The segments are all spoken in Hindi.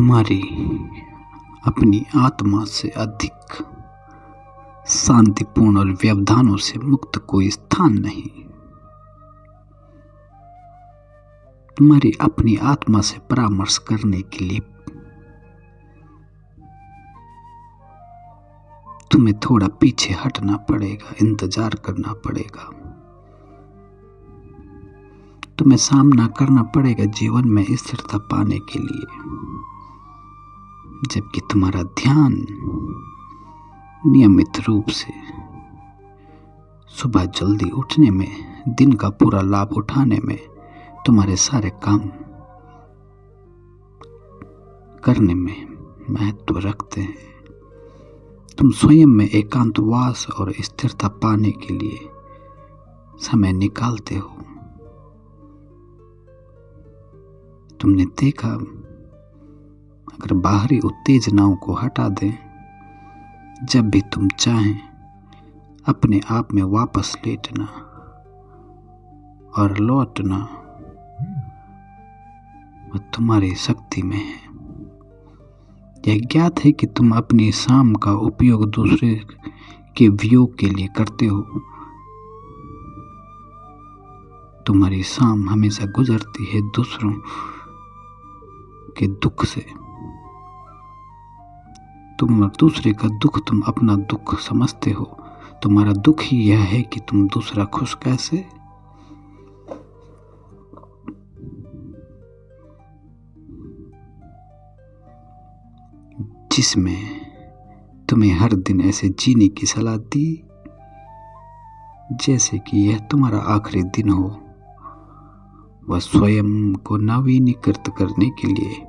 तुम्हारी अपनी आत्मा से अधिक शांतिपूर्ण और व्यवधानों से मुक्त कोई स्थान नहीं। तुम्हारी अपनी आत्मा से परामर्श करने के लिए तुम्हें थोड़ा पीछे हटना पड़ेगा, इंतजार करना पड़ेगा। तुम्हें सामना करना पड़ेगा जीवन में स्थिरता पाने के लिए, जबकि तुम्हारा ध्यान नियमित रूप से सुबह जल्दी उठने में, दिन का पूरा लाभ उठाने में, तुम्हारे सारे काम करने में महत्व रखते हैं। तुम स्वयं में एकांतवास और स्थिरता पाने के लिए समय निकालते हो। तुमने देखा, अगर बाहरी उत्तेजनाओं को हटा दें, जब भी तुम चाहें अपने आप में वापस लेटना और लौटना, वह तुम्हारी शक्ति में है। यह ज्ञात है कि तुम अपनी शाम का उपयोग दूसरे के वियोग के लिए करते हो। तुम्हारी शाम हमेशा गुजरती है दूसरों के दुख से। तुम दूसरे का दुख तुम अपना दुख समझते हो। तुम्हारा दुख ही यह है कि तुम दूसरा खुश कैसे। जिसमें तुम्हें हर दिन ऐसे जीने की सलाह दी जैसे कि यह तुम्हारा आखिरी दिन हो। वह स्वयं को नवीनीकृत करने के लिए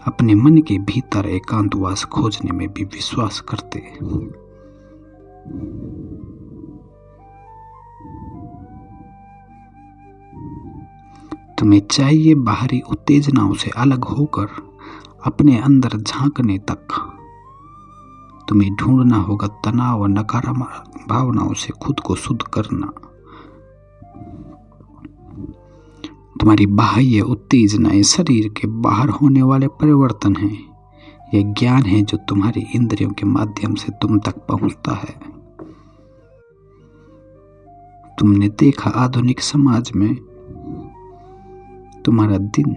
अपने मन के भीतर एकांतवास खोजने में भी विश्वास करते। तुम्हें चाहिए बाहरी उत्तेजनाओं से अलग होकर अपने अंदर झांकने तक तुम्हें ढूंढना होगा तनाव और नकारात्मक भावनाओं से खुद को शुद्ध करना। तुम्हारी बाह्य उत्तेजनाएं शरीर के बाहर होने वाले परिवर्तन हैं। यह ज्ञान है जो तुम्हारी इंद्रियों के माध्यम से तुम तक पहुंचता है। तुमने देखा, आधुनिक समाज में तुम्हारा दिन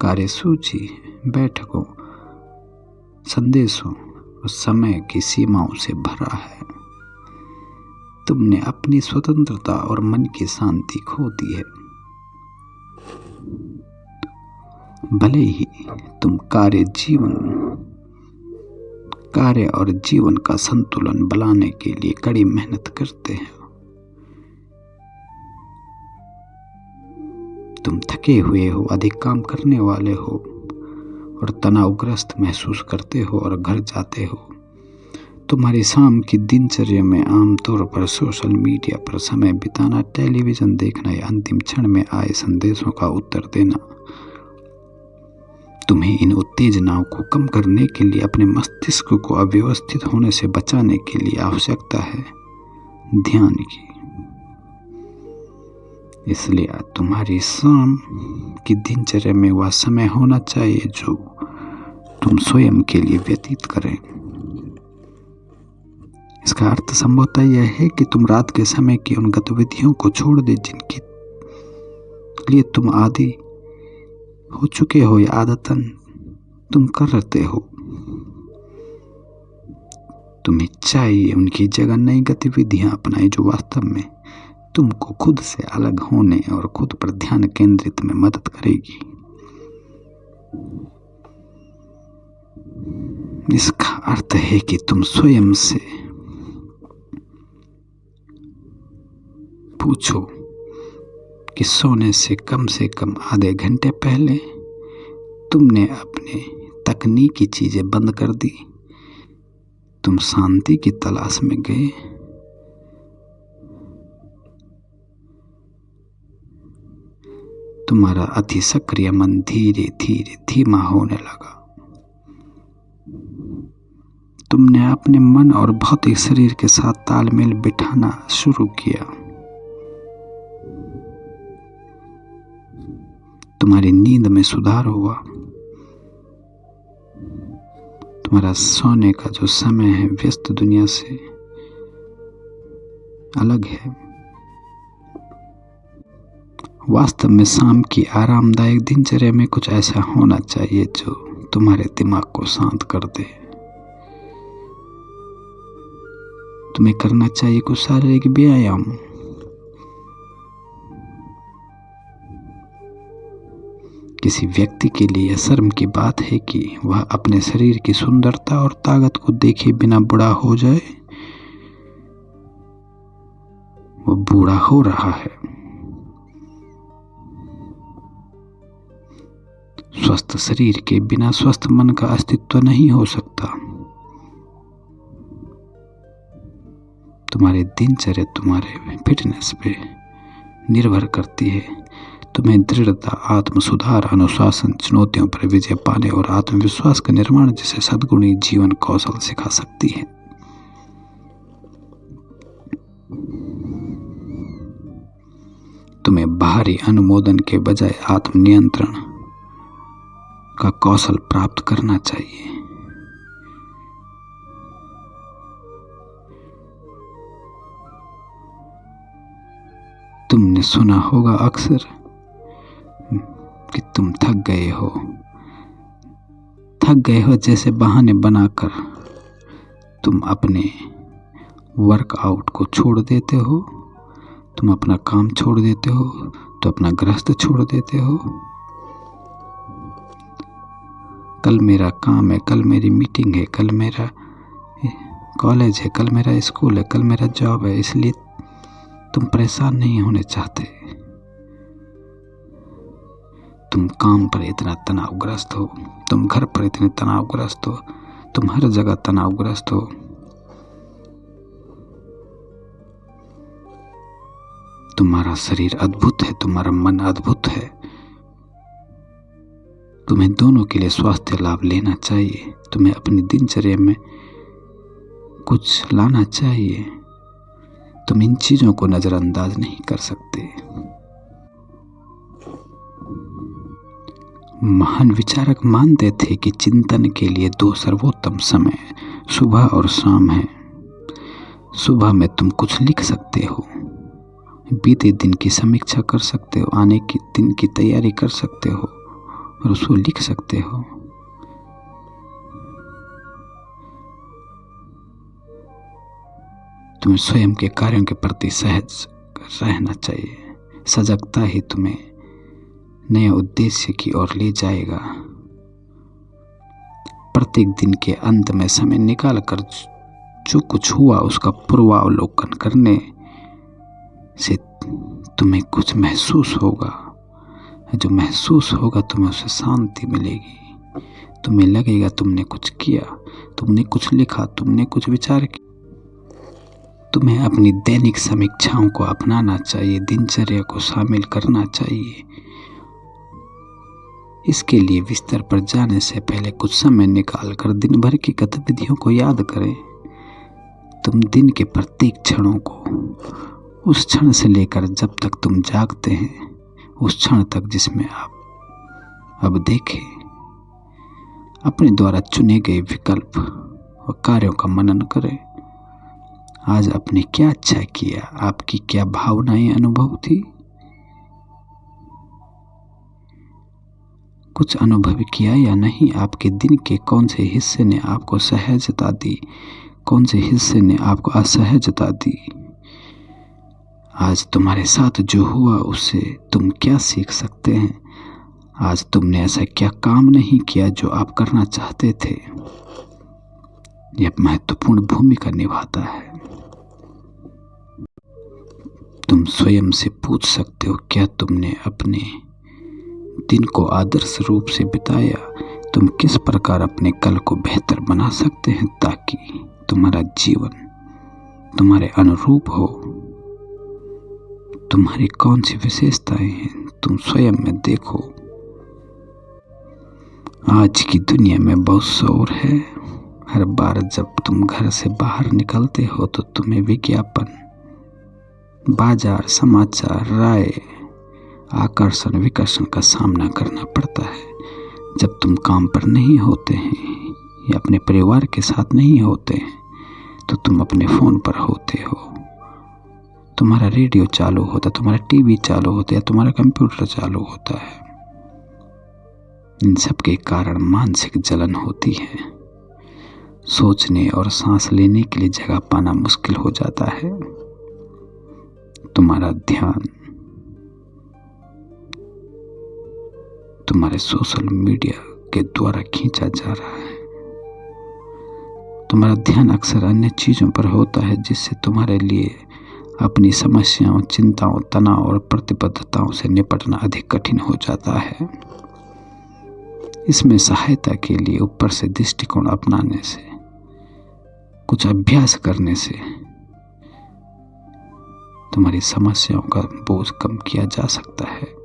कार्यसूची, बैठकों, संदेशों और समय की सीमाओं से भरा है। तुमने अपनी स्वतंत्रता और मन की शांति खो दी है। भले ही तुम कार्य और जीवन का संतुलन बनाने के लिए कड़ी मेहनत करते हैं। तुम थके हुए हो, अधिक काम करने वाले हो और तनावग्रस्त महसूस करते हो और घर जाते हो। तुम्हारी शाम की दिनचर्या में आमतौर पर सोशल मीडिया पर समय बिताना, टेलीविजन देखना या अंतिम क्षण में आए संदेशों का उत्तर देना। तुम्हें इन उत्तेजनाओं को कम करने के लिए अपने मस्तिष्क को अव्यवस्थित होने से बचाने के लिए आवश्यकता है ध्यान की। इसलिए तुम्हारी शाम की दिनचर्या में वह समय होना चाहिए जो तुम स्वयं के लिए व्यतीत करें। इसका अर्थ संभवतः यह है कि तुम रात के समय की उन गतिविधियों को छोड़ दे जिनके लिए तुम आदी हो चुके हो या आदतन तुम करते हो। तुम्हें चाहिए उनकी जगह नई गतिविधियां अपनाएं जो वास्तव में तुमको खुद से अलग होने और खुद पर ध्यान केंद्रित में मदद करेगी। इसका अर्थ है कि तुम स्वयं से पूछो कि सोने से कम आधे घंटे पहले तुमने अपने तकनीकी चीजें बंद कर दी। तुम शांति की तलाश में गए। तुम्हारा अति सक्रिय मन धीरे धीरे धीमा होने लगा। तुमने अपने मन और भौतिक शरीर के साथ तालमेल बिठाना शुरू किया। तुम्हारी नींद में सुधार हुआ। तुम्हारा सोने का जो समय है व्यस्त दुनिया से अलग है। वास्तव में शाम की आरामदायक दिनचर्या में कुछ ऐसा होना चाहिए जो तुम्हारे दिमाग को शांत कर दे। तुम्हें करना चाहिए कुछ शारीरिक व्यायाम। किसी व्यक्ति के लिए शर्म की बात है कि वह अपने शरीर की सुंदरता और ताकत को देखे बिना बूढ़ा हो जाए। वो बूढ़ा हो रहा है। स्वस्थ शरीर के बिना स्वस्थ मन का अस्तित्व नहीं हो सकता। तुम्हारी दिनचर्या तुम्हारे फिटनेस पे निर्भर करती है। तुम्हें दृढ़ता, आत्म सुधार, अनुशासन, चुनौतियों पर विजय पाने और आत्मविश्वास का निर्माण जैसे सद्गुणी जीवन कौशल सिखा सकती है। तुम्हें बाहरी अनुमोदन के बजाय आत्मनियंत्रण का कौशल प्राप्त करना चाहिए। तुमने सुना होगा अक्सर कि तुम थक गए हो जैसे बहाने बनाकर तुम अपने वर्कआउट को छोड़ देते हो। तुम अपना काम छोड़ देते हो तो अपना गृहस्थ छोड़ देते हो। कल मेरा काम है, कल मेरी मीटिंग है, कल मेरा कॉलेज है, कल मेरा स्कूल है, कल मेरा जॉब है, इसलिए तुम परेशान नहीं होने चाहते। तुम काम पर इतना तनावग्रस्त हो, तुम घर पर इतने तनावग्रस्त हो, तुम हर जगह तनावग्रस्त हो। तुम्हारा शरीर अद्भुत है, तुम्हारा मन अद्भुत है। तुम्हें दोनों के लिए स्वास्थ्य लाभ लेना चाहिए। तुम्हें अपनी दिनचर्या में कुछ लाना चाहिए। तुम इन चीजों को नजरअंदाज नहीं कर सकते। महान विचारक मानते थे कि चिंतन के लिए दो सर्वोत्तम समय सुबह और शाम है। सुबह में तुम कुछ लिख सकते हो, बीते दिन की समीक्षा कर सकते हो, आने के दिन की तैयारी कर सकते हो और उसको लिख सकते हो। तुम्हें स्वयं के कार्यों के प्रति सहज रहना चाहिए। सजगता ही तुम्हें नए उद्देश्य की ओर ले जाएगा। प्रत्येक दिन के अंत में समय निकाल कर जो कुछ हुआ उसका पूर्वावलोकन करने से तुम्हें कुछ महसूस होगा। जो महसूस होगा तुम्हें उससे शांति मिलेगी। तुम्हें लगेगा तुमने कुछ किया, तुमने कुछ लिखा, तुमने कुछ विचार किया। तुम्हें अपनी दैनिक समीक्षाओं को अपनाना चाहिए, दिनचर्या को शामिल करना चाहिए। इसके लिए बिस्तर पर जाने से पहले कुछ समय निकालकर दिन भर की गतिविधियों को याद करें। तुम दिन के प्रत्येक क्षणों को, उस क्षण से लेकर जब तक तुम जागते हैं उस क्षण तक जिसमें आप अब देखें, अपने द्वारा चुने गए विकल्प और कार्यों का मनन करें। आज आपने क्या अच्छा किया, आपकी क्या भावनाएं अनुभव थी। कुछ अनुभव किया या नहीं। आपके दिन के कौन से हिस्से ने आपको सहजता दी, कौन से हिस्से ने आपको असहजता दी। आज तुम्हारे साथ जो हुआ उससे तुम क्या सीख सकते हैं। आज तुमने ऐसा क्या काम नहीं किया जो आप करना चाहते थे। यह महत्वपूर्ण भूमिका निभाता है। तुम स्वयं से पूछ सकते हो, क्या तुमने अपने दिन को आदर्श रूप से बिताया। तुम किस प्रकार अपने कल को बेहतर बना सकते हैं ताकि तुम्हारा जीवन तुम्हारे अनुरूप हो। तुम्हारी कौन सी विशेषताएं हैं, तुम स्वयं में देखो। आज की दुनिया में बहुत शोर है। हर बार जब तुम घर से बाहर निकलते हो तो तुम्हें विज्ञापन, बाजार, समाचार, राय, आकर्षण, विकर्षण का सामना करना पड़ता है। जब तुम काम पर नहीं होते हैं या अपने परिवार के साथ नहीं होते तो तुम अपने फ़ोन पर होते हो। तुम्हारा रेडियो चालू होता, तुम्हारा टीवी चालू होता या तुम्हारा कंप्यूटर चालू होता है। इन सब के कारण मानसिक जलन होती है। सोचने और सांस लेने के लिए जगह पाना मुश्किल हो जाता है। तुम्हारा ध्यान तुम्हारे सोशल मीडिया के द्वारा खींचा जा रहा है। तुम्हारा ध्यान अक्सर अन्य चीज़ों पर होता है, जिससे तुम्हारे लिए अपनी समस्याओं, चिंताओं, तनाव और प्रतिबद्धताओं से निपटना अधिक कठिन हो जाता है। इसमें सहायता के लिए ऊपर से दृष्टिकोण अपनाने से, कुछ अभ्यास करने से तुम्हारी समस्याओं का बोझ कम किया जा सकता है।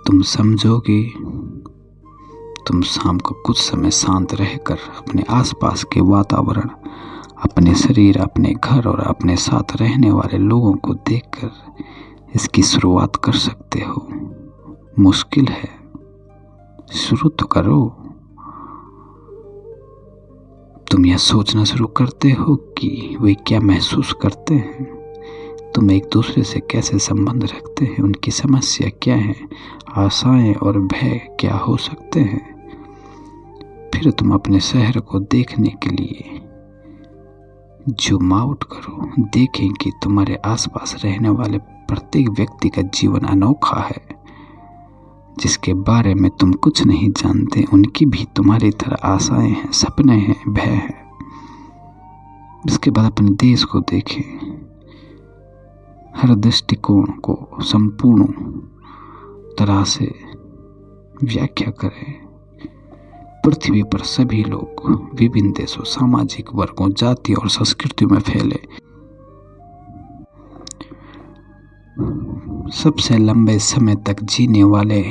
तुम समझोगे, तुम शाम को कुछ समय शांत रहकर अपने आसपास के वातावरण, अपने शरीर, अपने घर और अपने साथ रहने वाले लोगों को देखकर इसकी शुरुआत कर सकते हो। मुश्किल है, शुरू तो करो। तुम यह सोचना शुरू करते हो कि वे क्या महसूस करते हैं, तुम एक दूसरे से कैसे संबंध रखते हैं, उनकी समस्या क्या है, आशाएं और भय क्या हो सकते हैं। फिर तुम अपने शहर को देखने के लिए जूम आउट करो। देखें कि तुम्हारे आसपास रहने वाले प्रत्येक व्यक्ति का जीवन अनोखा है, जिसके बारे में तुम कुछ नहीं जानते। उनकी भी तुम्हारी तरह आशाएं हैं, सपने हैं, भय है। इसके बाद अपने देश को देखें। हर दृष्टिकोण को संपूर्ण तरह से व्याख्या करें। पृथ्वी पर सभी लोग विभिन्न देशों, सामाजिक वर्गों, जाति और संस्कृतियों में फैले। सबसे लंबे समय तक जीने वाले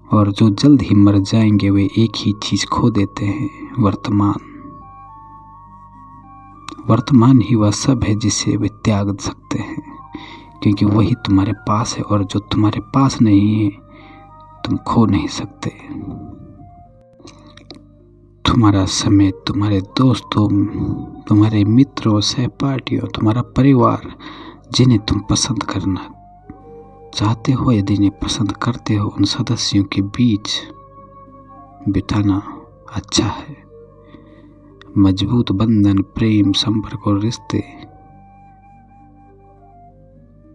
और जो जल्द ही मर जाएंगे, वे एक ही चीज खो देते हैं, वर्तमान। वर्तमान ही वह सब है जिसे वे त्याग सकते हैं, क्योंकि वही तुम्हारे पास है, और जो तुम्हारे पास नहीं है तुम खो नहीं सकते। तुम्हारा समय, तुम्हारे दोस्तों, तुम्हारे मित्रों, सहपाठियों, तुम्हारा परिवार, जिन्हें तुम पसंद करना चाहते हो या जिन्हें पसंद करते हो, उन सदस्यों के बीच बिताना अच्छा है। मजबूत बंधन, प्रेम, संपर्क और रिश्ते,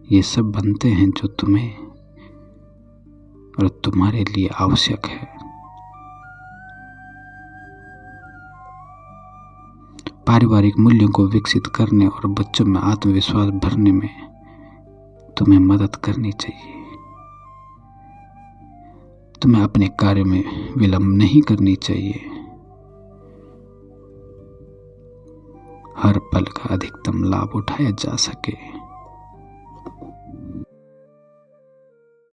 ये सब बनते हैं जो तुम्हें और तुम्हारे लिए आवश्यक है। पारिवारिक मूल्यों को विकसित करने और बच्चों में आत्मविश्वास भरने में तुम्हें मदद करनी चाहिए। तुम्हें अपने कार्य में विलंब नहीं करनी चाहिए। हर पल का अधिकतम लाभ उठाया जा सके।